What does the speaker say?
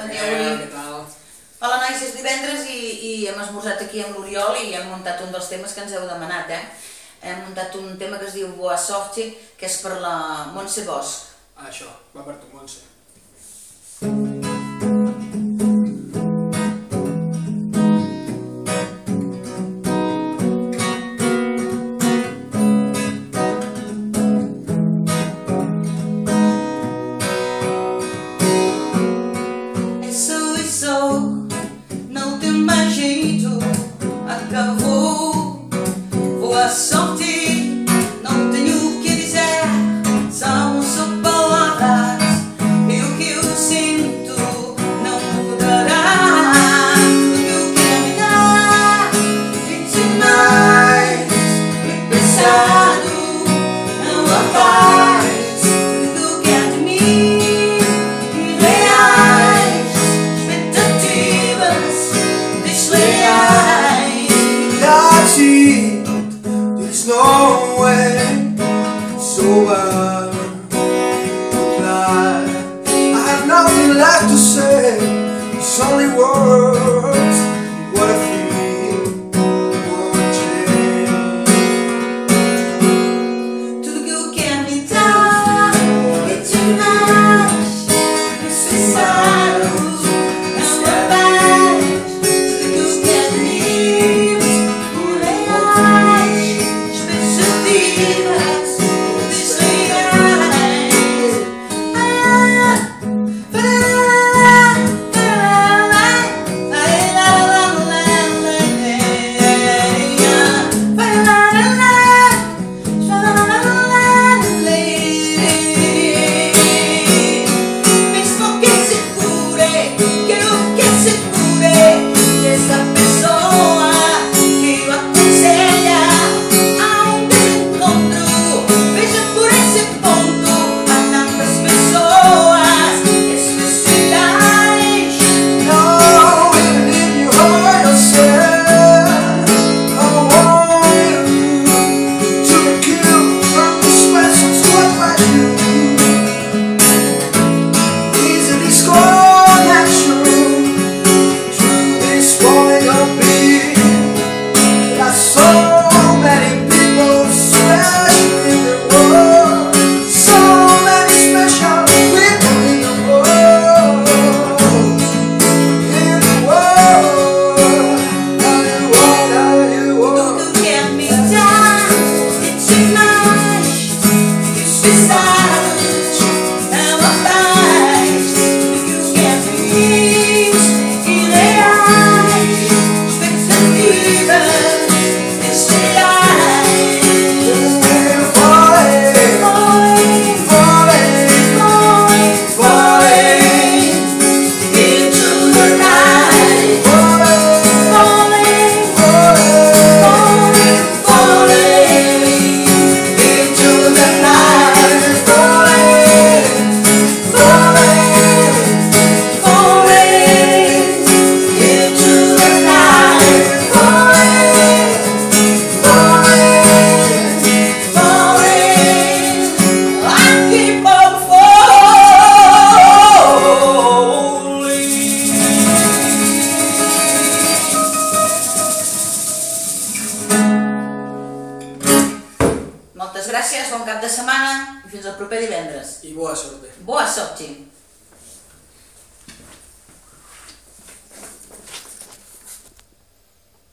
Bon dia, Uri. Què tal? Hola, nois, és divendres i hem esmorzat aquí amb l'Oriol i hem muntat un dels temes que ens heu demanat, Hem muntat un tema que es diu Boa Sorte, que és per la Montse Bosch. Això, va per tu, Montse. Não tem mais jeito, acabou. Boa sorte, não tenho o que dizer, são só palavras e o que eu sinto não mudará. Tudo que me dá e demais e pesado não há paz. Tudo que é de mim irreais, expectativas desleais. That's it, there's no way sober reply. I have nothing left to say, it's only words. What I feel won't change. Tudo que eu quero me dar é demais, necessários, não há paz. Tudo que eu quero de mim, por reais, expectativas desleais. Mesmo que se cure, quero que se cure dessa pessoa que o aconselha a um desencontro. Veja por esse ponto, há tantas pessoas especiais. No, even if you hurt yourself, I want you to kill from the specials. What about you? Isn't this connection to this point of being? There are so many people special in the world, so many special people in the world. In the world, Tudo que quer me dar é demais, pesados, não há paz. Tudo que eu quero de mim, irreais, expectativas desleais. Falling into the night, falling into the night, into the night, I keep on falling. Moltes gràcies, bon cap de setmana i fins al proper divendres. I boa sorte. Boa sorte!